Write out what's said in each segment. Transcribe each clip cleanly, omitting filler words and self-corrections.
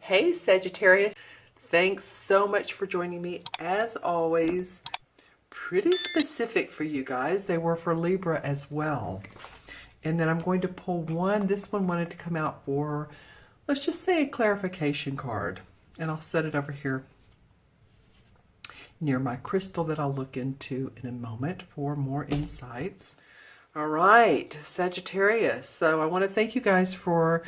Hey Sagittarius, thanks so much for joining me as always. Pretty specific for you guys. They were for Libra as well. And then I'm going to pull one. This one wanted to come out for, let's just say, a clarification card. And I'll set it over here near my crystal that I'll look into in a moment for more insights. All right, Sagittarius. So I want to thank you guys for,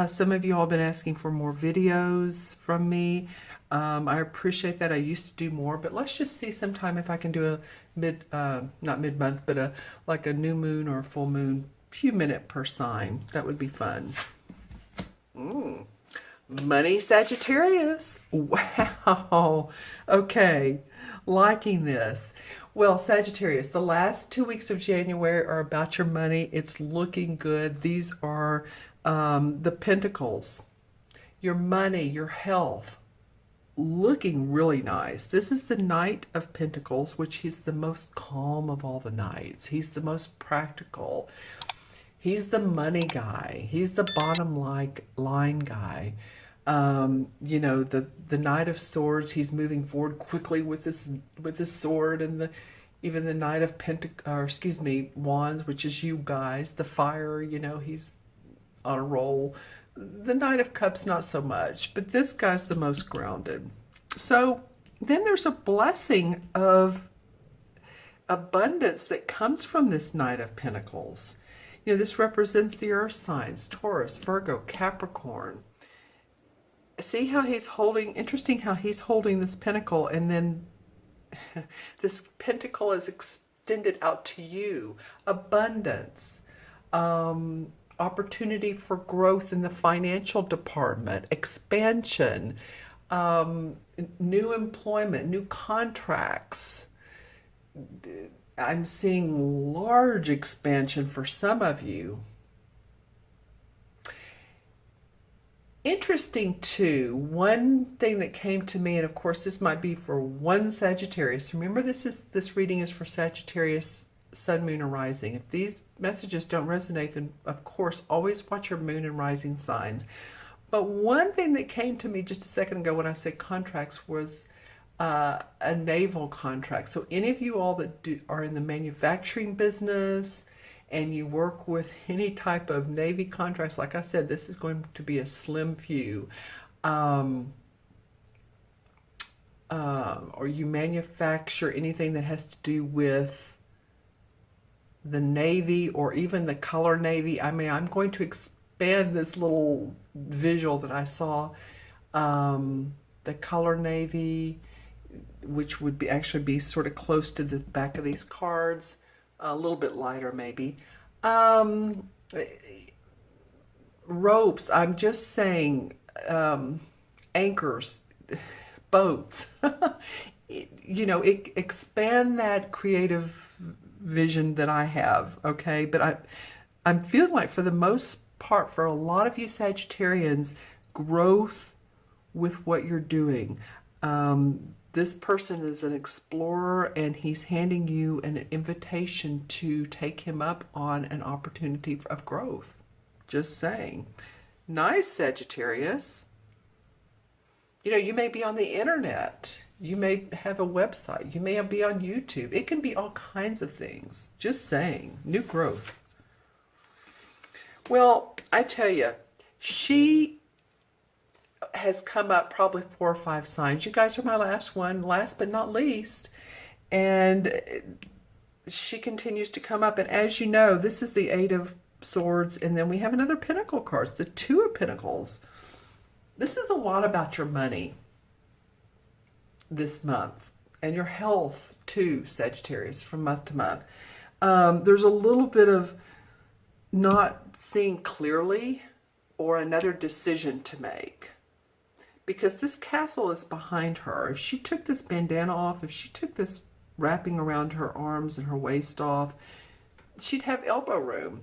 some of you all have been asking for more videos from me. I appreciate that. I used to do more, but let's just see sometime if I can do a not mid-month, but like a new moon or a full moon, few minute per sign. That would be fun. Money Sagittarius. Wow. Okay, liking this. Well, Sagittarius, the last 2 weeks of January are about your money. It's looking good. These are the pentacles, your money, your health, looking really nice. This is the Knight of Pentacles, which is the most calm of all the knights. He's the most practical. He's the money guy. He's the bottom line guy. You know, the Knight of Swords, he's moving forward quickly with this sword, and even the Knight of Wands, which is you guys, the fire, you know, he's on a roll. The Knight of Cups, not so much, but this guy's the most grounded. So then there's a blessing of abundance that comes from this Knight of Pentacles. You know, this represents the earth signs, Taurus, Virgo, Capricorn. See how he's holding, interesting how he's holding this pentacle, and then this pentacle is extended out to you. Abundance, opportunity for growth in the financial department, expansion, new employment, new contracts. I'm seeing large expansion for some of you. Interesting too, one thing that came to me, and of course this might be for one Sagittarius. Remember, this reading is for Sagittarius, Sun, Moon, or Rising. If these messages don't resonate, then of course always watch your Moon and Rising signs. But one thing that came to me just a second ago when I said contracts was a naval contract. So any of you all that are in the manufacturing business and you work with any type of Navy contracts, like I said, this is going to be a slim few. Or you manufacture anything that has to do with the Navy or even the color Navy. I mean, I'm going to expand this little visual that I saw. The color Navy, which would be actually be sort of close to the back of these cards. A little bit lighter maybe. Ropes, I'm just saying, anchors, boats. You know, expand that creative vision that I have, okay? But I'm feeling like for the most part, for a lot of you Sagittarians, growth with what you're doing. This person is an explorer, and he's handing you an invitation to take him up on an opportunity of growth. Just saying. Nice, Sagittarius. You know, you may be on the internet. You may have a website. You may be on YouTube. It can be all kinds of things. Just saying. New growth. Well, I tell you, she has come up probably 4 or 5 signs. You guys are my last one, last but not least. And she continues to come up. And as you know, this is the 8 of Swords. And then we have another Pentacle card, the 2 of Pentacles. This is a lot about your money this month. And your health too, Sagittarius, from month to month. There's a little bit of not seeing clearly or another decision to make. Because this castle is behind her. If she took this bandana off, if she took this wrapping around her arms and her waist off, she'd have elbow room.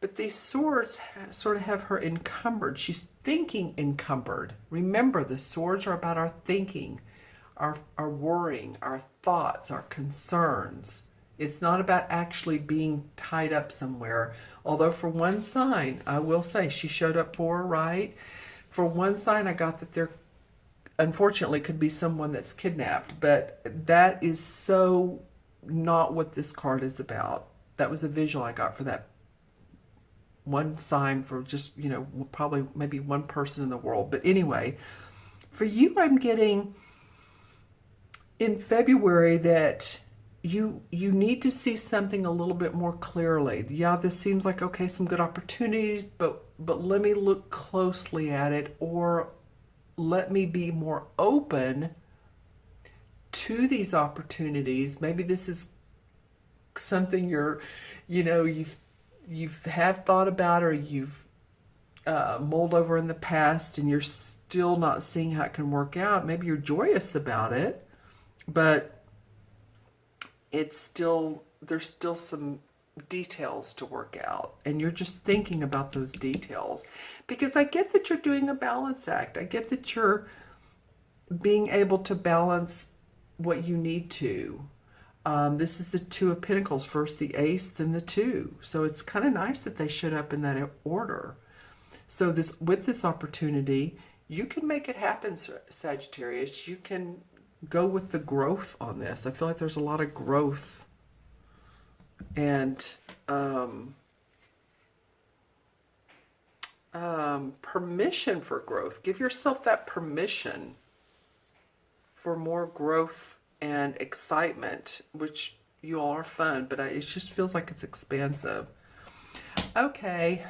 But these swords sort of have her encumbered. She's thinking encumbered. Remember, the swords are about our thinking, our worrying, our thoughts, our concerns. It's not about actually being tied up somewhere. Although for one sign, I will say, she showed up for, right? For one sign, I got that there, unfortunately, could be someone that's kidnapped, but that is so not what this card is about. That was a visual I got for that one sign, for just, you know, probably maybe one person in the world. But anyway, for you, I'm getting in February that you need to see something a little bit more clearly. Yeah, this seems like, okay, some good opportunities, but let me look closely at it, or let me be more open to these opportunities. Maybe this is something you've have thought about, or you've mulled over in the past, and you're still not seeing how it can work out. Maybe you're joyous about it, but there's still some details to work out, and you're just thinking about those details. Because I get that you're doing a balance act. I get that you're being able to balance what you need to. This is the Two of Pentacles, first the Ace, then the Two. So it's kind of nice that they showed up in that order. So with this opportunity, you can make it happen, Sagittarius. You can go with the growth on this. I feel like there's a lot of growth and permission for growth. Give yourself that permission for more growth and excitement, which you all are fun, but it just feels like it's expansive. Okay.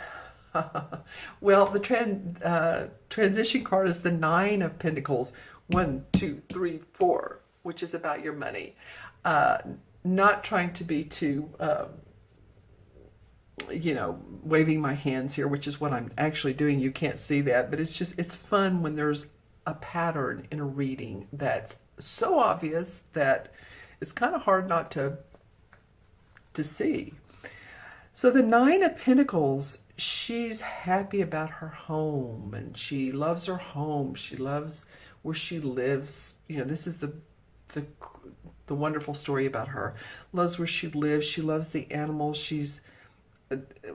Well, the transition card is the Nine of Pentacles. 1, 2, 3, 4, which is about your money. Not trying to be too, waving my hands here, which is what I'm actually doing. You can't see that, but it's fun when there's a pattern in a reading that's so obvious that it's kind of hard not to see. So the Nine of Pentacles, she's happy about her home, and she loves her home. She loves where she lives. You know, this is the wonderful story about her. Loves where she lives. She loves the animals. She's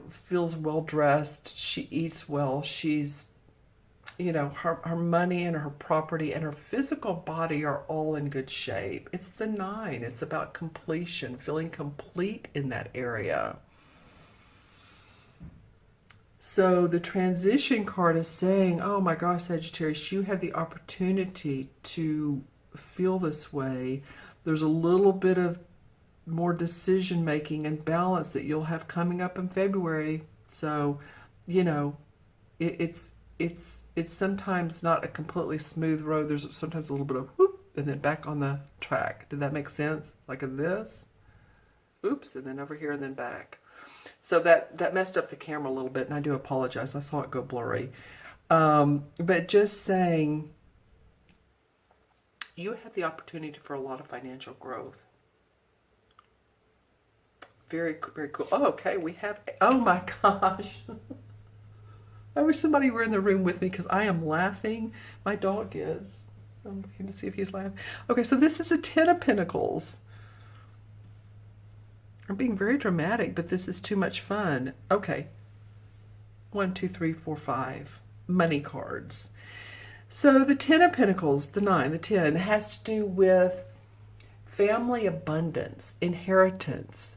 feels well dressed. She eats well. She's, her money and her property and her physical body are all in good shape. It's the Nine. It's about completion, feeling complete in that area. So the transition card is saying, oh my gosh, Sagittarius, you have the opportunity to feel this way. There's a little bit of more decision making and balance that you'll have coming up in February. So, it's sometimes not a completely smooth road. There's sometimes a little bit of whoop and then back on the track. Did that make sense? Like this, oops, and then over here and then back. So that messed up the camera a little bit, and I do apologize. I saw it go blurry. But just saying, you have the opportunity for a lot of financial growth. Very, very cool. Oh, okay, we have, oh my gosh. I wish somebody were in the room with me because I am laughing. My dog is. I'm looking to see if he's laughing. Okay, so this is the Ten of Pentacles. I'm being very dramatic, but this is too much fun. Okay. 1, 2, 3, 4, 5. Money cards. So the Ten of Pentacles, the 9, the 10, has to do with family abundance, inheritance,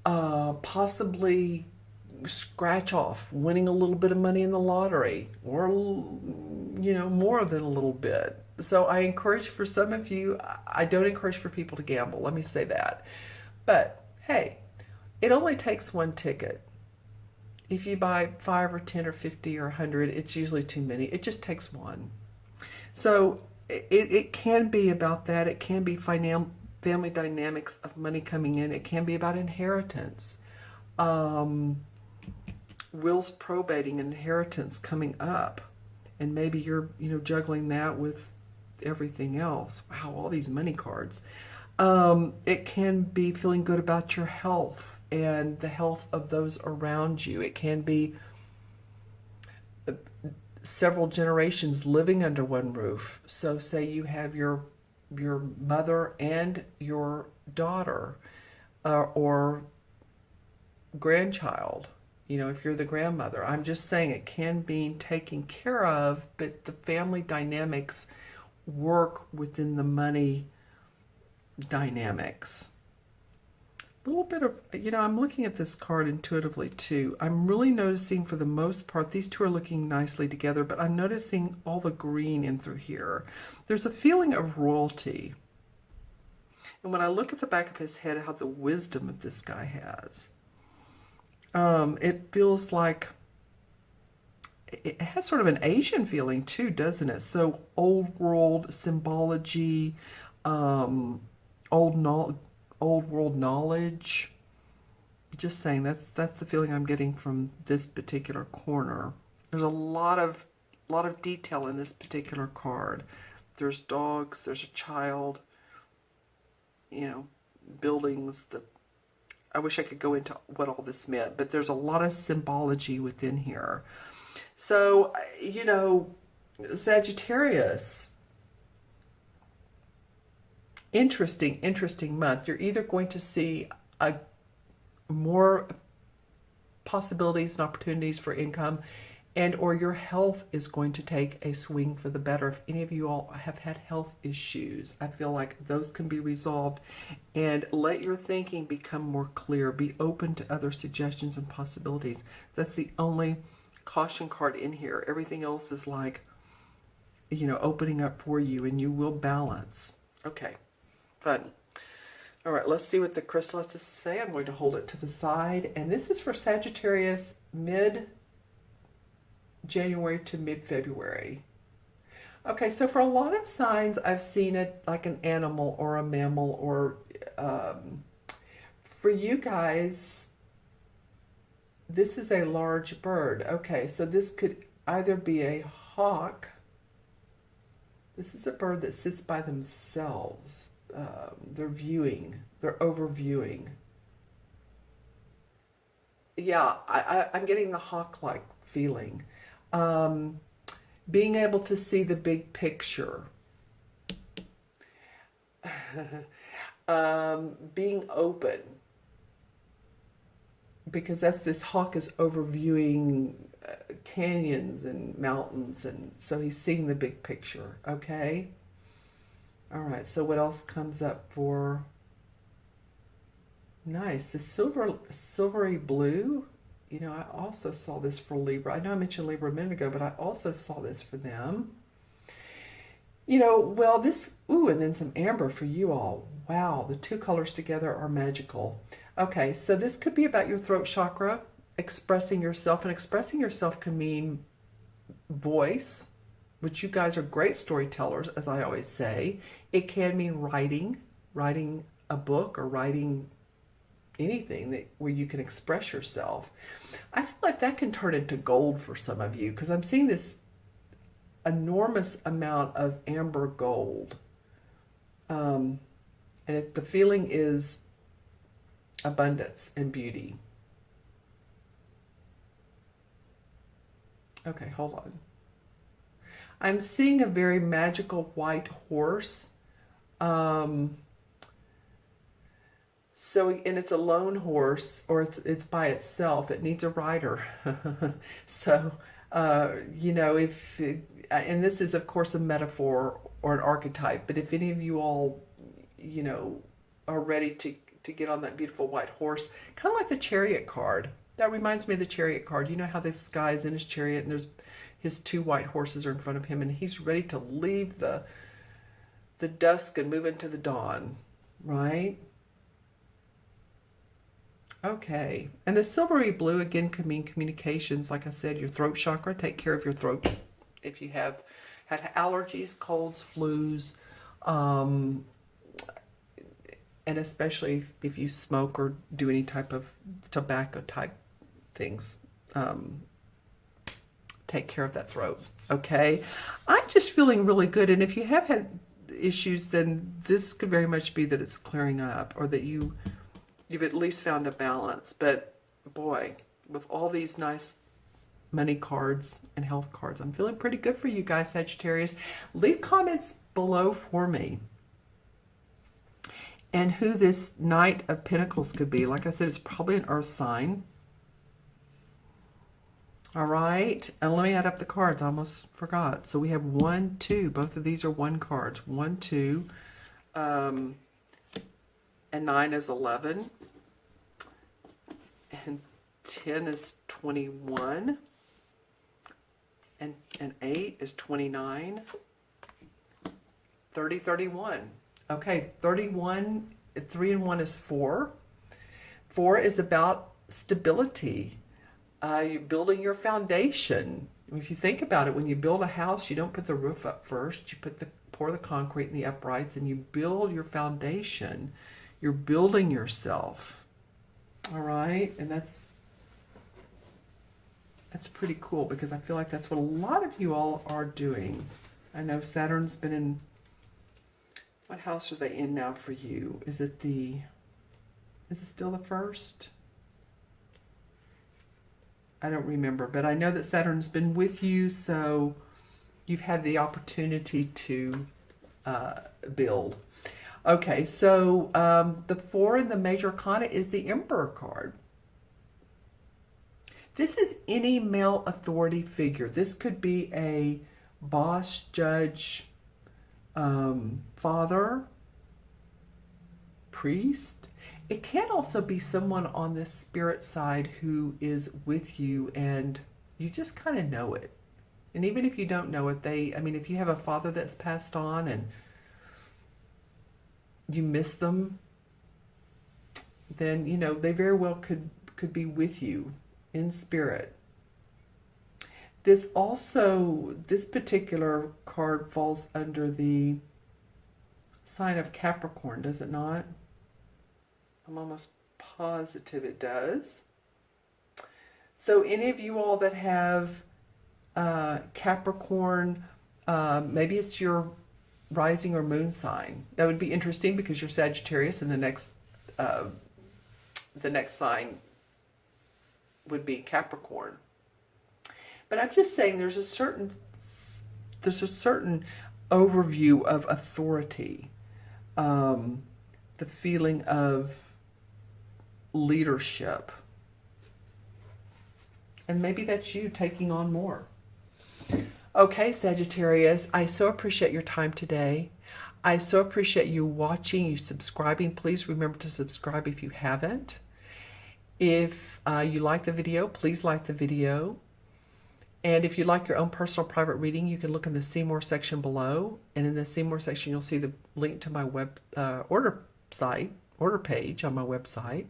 possibly scratch off, winning a little bit of money in the lottery, or, more than a little bit. So I encourage, for some of you, I don't encourage for people to gamble. Let me say that. But hey, it only takes one ticket. If you buy 5 or 10 or 50 or 100, it's usually too many. It just takes one. So it can be about that. It can be family dynamics of money coming in. It can be about inheritance. Wills probating, inheritance coming up. And maybe you're, juggling that with everything else. Wow, all these money cards. It can be feeling good about your health and the health of those around you. It can be several generations living under one roof. So say you have your mother and your daughter or grandchild, You know, if you're the grandmother, I'm just saying it can be taken care of, but the family dynamics work within the money dynamics. A little bit of, you know, I'm looking at this card intuitively too. I'm really noticing for the most part, these two are looking nicely together, but I'm noticing all the green in through here. There's a feeling of royalty. And when I look at the back of his head, how the wisdom of this guy has, it feels like it has sort of an Asian feeling too, doesn't it? So old world symbology, old world knowledge. Just saying, that's the feeling I'm getting from this particular corner. There's a lot of detail in this particular card. There's dogs, there's a child, you know, buildings. I wish I could go into what all this meant, but there's a lot of symbology within here. So, you know, Sagittarius, interesting month. You're either going to see more possibilities and opportunities for income, and or your health is going to take a swing for the better. If any of you all have had health issues, I feel like those can be resolved, and let your thinking become more clear. Be open to other suggestions and possibilities. That's the only caution card in here. Everything else is like, you know, opening up for you, and you will balance. Okay, fun. All right, let's see what the crystal has to say. I'm going to hold it to the side, and this is for Sagittarius mid-January to mid-February. Okay, so for a lot of signs, I've seen it like an animal or a mammal, or for you guys, this is a large bird. Okay, so this could either be a hawk. This is a bird that sits by themselves. They're overviewing. Yeah, I'm getting the hawk-like feeling. Being able to see the big picture. Being open. Because this hawk is overviewing canyons and mountains, and so he's seeing the big picture, okay? All right, so what else comes up for... Nice, the silvery blue. You know, I also saw this for Libra. I know I mentioned Libra a minute ago, but I also saw this for them. You know, well, this... Ooh, and then some amber for you all. Wow, the two colors together are magical. Okay, so this could be about your throat chakra, expressing yourself. And expressing yourself can mean voice, which you guys are great storytellers, as I always say. It can mean writing a book, or writing anything where you can express yourself. I feel like that can turn into gold for some of you, because I'm seeing this enormous amount of amber gold. And the feeling is abundance and beauty. Okay, hold on. I'm seeing a very magical white horse. So, and it's a lone horse, or it's by itself. It needs a rider. So, you know, and this is of course a metaphor or an archetype, but if any of you all, you know, are ready to get on that beautiful white horse, kind of like the Chariot card. That reminds me of the Chariot card. You know how this guy is in his chariot, and there's his two white horses are in front of him, and he's ready to leave the dusk and move into the dawn, right? Okay, and the silvery blue again can mean communications. Like I said, your throat chakra. Take care of your throat if you have had allergies, colds, flus, and especially if you smoke or do any type of tobacco type things. Take care of that throat, okay? I'm just feeling really good, and if you have had issues, then this could very much be that it's clearing up, or that you've at least found a balance. But boy, with all these nice money cards and health cards, I'm feeling pretty good for you guys, Sagittarius. Leave comments below for me, and who this Knight of Pentacles could be. Like I said, it's probably an earth sign. All right, and let me add up the cards. I almost forgot. So we have 1, 2. Both of these are 1 cards. 1, 2, and 9 is 11, and 10 is 21, and 8 is 29, 30, 31. Okay, 31, 3 and 1 is 4. 4 is about stability. You're building your foundation. If you think about it, when you build a house, you don't put the roof up first. You pour the concrete and the uprights, and you build your foundation. You're building yourself. All right, and that's pretty cool, because I feel like that's what a lot of you all are doing. I know Saturn's been in. What house are they in now for you? Is it still the first? I don't remember, but I know that Saturn's been with you, so you've had the opportunity to build. Okay, so the 4 in the major arcana is the Emperor card. This is any male authority figure. This could be a boss, judge, father, priest. It can also be someone on the spirit side who is with you and you just kind of know it. And even if you don't know it, if you have a father that's passed on and you miss them, then, they very well could be with you in spirit. This particular card falls under the sign of Capricorn, does it not? I'm almost positive it does. So any of you all that have Capricorn, maybe it's your rising or moon sign. That would be interesting, because you're Sagittarius, and the next sign would be Capricorn. But I'm just saying there's a certain overview of authority, the feeling of leadership, and maybe that's you taking on more. Okay, Sagittarius, I so appreciate your time today. I so appreciate you watching, you subscribing. Please remember to subscribe if you haven't. If you like the video, please like the video. And if you'd like your own personal private reading, you can look in the See More section below. And in the See More section, you'll see the link to my web order page on my website.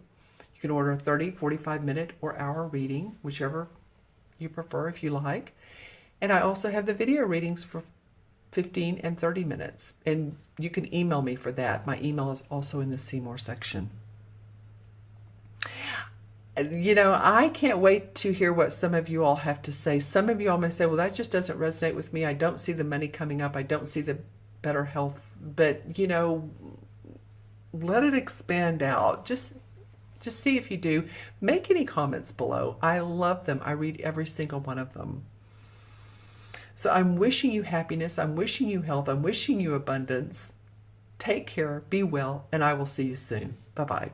You can order a 30, 45-minute or hour reading, whichever you prefer if you like. And I also have the video readings for 15 and 30 minutes. And you can email me for that. My email is also in the See More section. I can't wait to hear what some of you all have to say. Some of you all may say, well, that just doesn't resonate with me. I don't see the money coming up. I don't see the better health. But, let it expand out. Just see if you do. Make any comments below. I love them. I read every single one of them. So I'm wishing you happiness. I'm wishing you health. I'm wishing you abundance. Take care. Be well. And I will see you soon. Bye-bye.